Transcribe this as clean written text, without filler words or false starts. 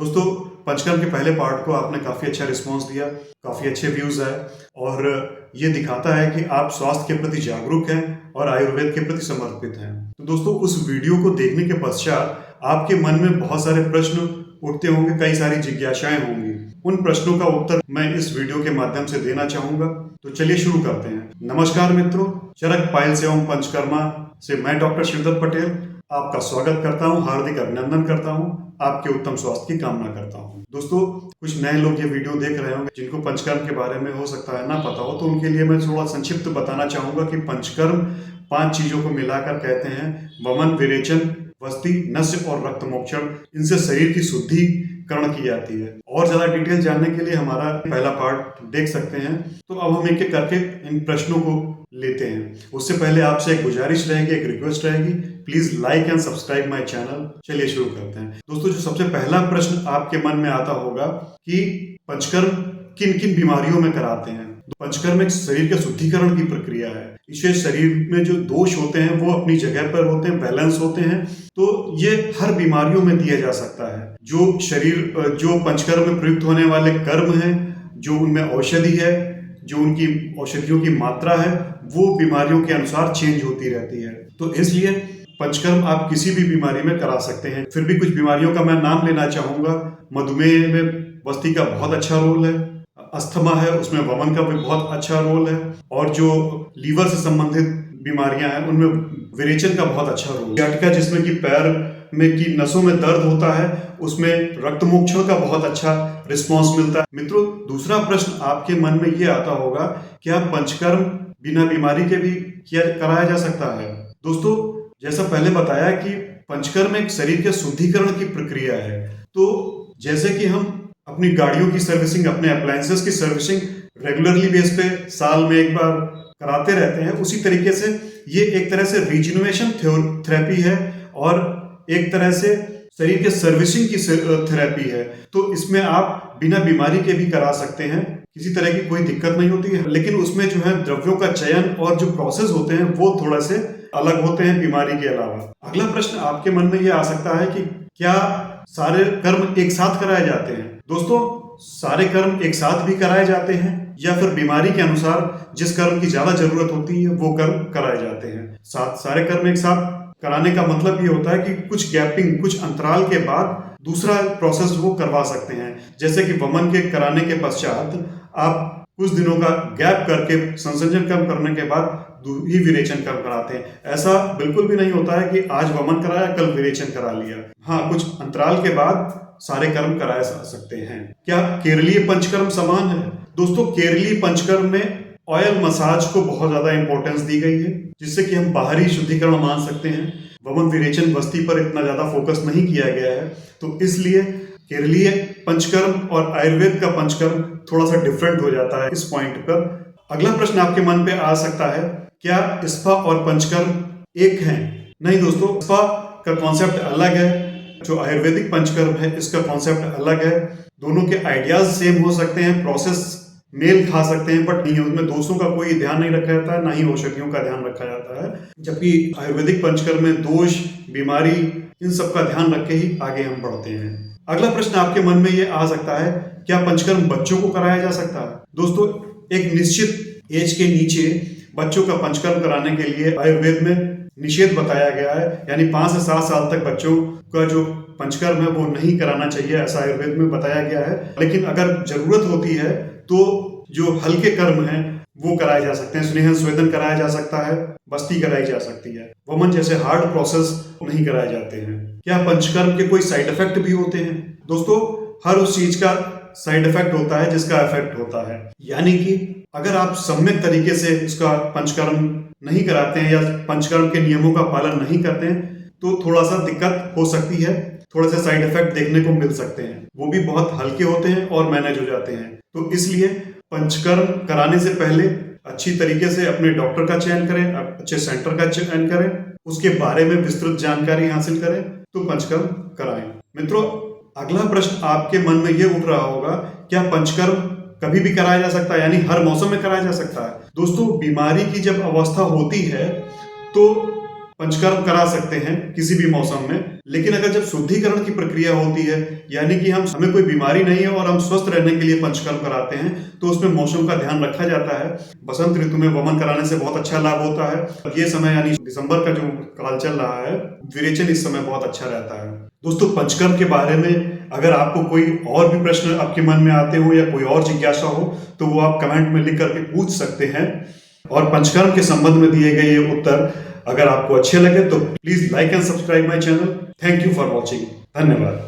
दोस्तों, पंचकर्म के पहले पार्ट को आपने काफ़ी अच्छा रिस्पांस दिया, काफ़ी अच्छे व्यूज़ आए और ये दिखाता है कि आप स्वास्थ्य के प्रति जागरूक हैं और आयुर्वेद के प्रति समर्पित हैं। तो दोस्तों, उस वीडियो को देखने के पश्चात आपके मन में बहुत सारे प्रश्न उठते होंगे, कई सारी जिज्ञासाएं होंगी। उन प्रश्नों का उत्तर मैं इस वीडियो के माध्यम से देना चाहूंगा। तो चलिए शुरू करते हैं। नमस्कार मित्रों, चरक पाइल्स एवं पंचकर्मा से मैं डॉक्टर शिवदत्त पटेल आपका स्वागत करता हूं, हार्दिक अभिनंदन करता हूं, आपके उत्तम स्वास्थ्य की कामना करता हूं। दोस्तों, कुछ नए लोग ये वीडियो देख रहे होंगे जिनको पंचकर्म के बारे में हो सकता है ना पता हो, तो उनके लिए मैं थोड़ा संक्षिप्त बताना चाहूंगा कि पंचकर्म 5 चीजों को मिलाकर कहते हैं: वमन, विरेचन, वस्ति, नस्य और रक्त मोक्षण। इनसे शरीर की शुद्धिकरण की जाती है। और ज्यादा डिटेल जानने के लिए हमारा पहला पार्ट देख सकते हैं। तो अब हम एक एक करके इन प्रश्नों को लेते हैं। उससे पहले आपसे एक गुजारिश रहेगी, एक रिक्वेस्ट रहेगी, please like and subscribe my channel. चलिए शुरू करते हैं। दोस्तों, जो सबसे पहला प्रश्न आपके मन में आता होगा कि पंचकर्म किन किन बीमारियों में कराते हैं। पंचकर्म एक शरीर के शुद्धिकरण की प्रक्रिया है। इससे शरीर में जो दोष होते हैं वो अपनी जगह पर होते हैं, बैलेंस होते हैं। तो ये हर बीमारियों में दिया जा सकता है। जो पंचकर्म में प्रयुक्त होने वाले कर्म हैं, जो उनमें औषधि है, जो उनकी औषधियों की मात्रा है, वो बीमारियों के अनुसार चेंज होती रहती है। तो इसलिए पंचकर्म आप किसी भी बीमारी में करा सकते हैं। फिर भी कुछ बीमारियों का मैं नाम लेना चाहूंगा। मधुमेह में वस्ति का बहुत अच्छा रोल है। अस्थमा है, उसमें वमन का भी बहुत अच्छा रोल है। और जो लीवर से संबंधित बीमारियां हैं उनमें विरेचन का बहुत अच्छा रोल है। सियाटिका, जिसमें कि पैर में की नसों में दर्द होता है, उसमें रक्त मोक्षण का बहुत अच्छा रिस्पांस मिलता है। मित्रों, दूसरा प्रश्न आपके मन में ये आता होगा, क्या पंचकर्म बिना बीमारी के भी कराया जा सकता है? दोस्तों, जैसा पहले बताया कि पंचकर्म एक शरीर के शुद्धिकरण की प्रक्रिया है। तो जैसे कि हम अपनी गाड़ियों की सर्विसिंग, अपने अप्लायंसेस की सर्विसिंग रेगुलरली बेस पे साल में एक बार कराते रहते हैं, उसी तरीके से ये एक तरह से रिजिनोवेशन थेरेपी है और एक तरह से शरीर के सर्विसिंग की थेरेपी है। तो इसमें आप बिना बीमारी के भी करा सकते हैं, किसी तरह की कोई दिक्कत नहीं होती है। लेकिन उसमें जो है द्रव्यों का चयन और जो प्रोसेस होते हैं वो थोड़ा से अलग होते हैं बीमारी के अलावा। अगला प्रश्न आपके मन में ये आ सकता है कि क्या सारे कर्म एक साथ कराए जाते हैं? दोस्तों, सारे कर्म एक साथ भी कराए जाते हैं या फिर बीमारी के अनुसार जिस कर्म की ज्यादा जरूरत होती है वो कर्म कराए जाते हैं। सारे कर्म एक साथ कराने का मतलब ये होता है कि कुछ गैपिंग, कुछ अंतराल के बाद दूसरा प्रोसेस वो करवा सकते हैं। जैसे कि वमन के कराने के पश्चात आप कुछ दिनों का गैप करके संसर्जन कर्म करने के बाद ही विरेचन कर्म कराते हैं। ऐसा बिल्कुल भी नहीं होता है कि आज वमन कराया, कल विरेचन करा लिया। हाँ, कुछ अंतराल के बाद सारे कर्म कराए जा सकते हैं। क्या केरलीय पंचकर्म समान है? दोस्तों, केरलीय पंचकर्म में ऑयल मसाज को बहुत ज्यादा इंपॉर्टेंस दी गई है, जिससे कि हम बाहरी शुद्धिकरण मान सकते हैं। वमन, विरेचन, वस्ति पर इतना ज्यादा फोकस नहीं किया गया है। तो इसलिए केरलीय पंचकर्म और आयुर्वेद का पंचकर्म थोड़ा सा डिफरेंट हो जाता है इस पॉइंट पर। अगला प्रश्न आपके मन पे आ सकता है, क्या स्पा और पंचकर्म एक हैं? नहीं दोस्तों, स्पा का कॉन्सेप्ट अलग है। जो आयुर्वेदिक पंचकर्म है इसका कॉन्सेप्ट अलग है। दोनों के आइडियाज सेम हो सकते हैं, प्रोसेस मेल खा सकते हैं, बट नहीं, उसमें दोषों का कोई ध्यान नहीं रखा जाता है, ना ही औषधियों का ध्यान रखा जाता है। जबकि आयुर्वेदिक पंचकर्म में दोष, बीमारी, इन सब का ध्यान रख के ही आगे हम बढ़ते हैं। अगला प्रश्न आपके मन में ये आ सकता है, क्या पंचकर्म बच्चों को कराया जा सकता है? दोस्तों, एक निश्चित एज के नीचे बच्चों का पंचकर्म कराने के लिए आयुर्वेद में निषेध बताया गया है। यानी 5 से 7 साल तक बच्चों का जो पंचकर्म है वो नहीं कराना चाहिए, ऐसा आयुर्वेद में बताया गया है। लेकिन अगर जरूरत होती है तो जो हल्के कर्म हैं वो कराए जा सकते हैं। स्नेहन स्वेदन कराया जा सकता है, बस्ती कराई जा सकती है। वमन जैसे हार्ड प्रोसेस नहीं कराए जाते हैं। क्या पंचकर्म के कोई साइड इफेक्ट भी होते हैं? दोस्तों, हर उस चीज का साइड इफेक्ट होता है जिसका इफेक्ट होता है। यानी कि अगर आप सम्यक तरीके से उसका पंचकर्म नहीं कराते हैं या पंचकर्म के नियमों का पालन नहीं करते हैं तो थोड़ा सा दिक्कत हो सकती है, थोड़े से साइड इफेक्ट देखने को मिल सकते हैं। वो भी बहुत हल्के होते हैं और मैनेज हो जाते हैं। तो इसलिए पंचकर्म कराने से पहले अच्छी तरीके से अपने डॉक्टर का चयन करें, अच्छे सेंटर का चयन करें, उसके बारे में विस्तृत जानकारी हासिल करें तो पंचकर्म कराएं। मित्रों, अगला प्रश्न आपके मन में ये उठ रहा होगा, क्या पंचकर्म कभी भी कराया जा सकता है, यानी हर मौसम में कराया जा सकता है? दोस्तों, बीमारी की जब अवस्था होती है तो पंचकर्म करा सकते हैं किसी भी मौसम में। लेकिन अगर जब शुद्धिकरण की प्रक्रिया होती है, यानी कि हमें कोई बीमारी नहीं है और हम स्वस्थ रहने के लिए पंचकर्म कराते हैं, तो उसमें मौसम का ध्यान रखा जाता है। बसंत ऋतु में वमन कराने से बहुत अच्छा लाभ होता है। ये समय यानी दिसंबर का जो काल चल रहा है, विरेचन इस समय बहुत अच्छा रहता है। दोस्तों, पंचकर्म के बारे में अगर आपको कोई और भी प्रश्न आपके मन में आते हो या कोई और जिज्ञासा हो, तो वो आप कमेंट में लिख करके पूछ सकते हैं। और पंचकर्म के संबंध में दिए गए ये उत्तर अगर आपको अच्छे लगे तो please like and subscribe my channel. Thank you for watching. धन्यवाद।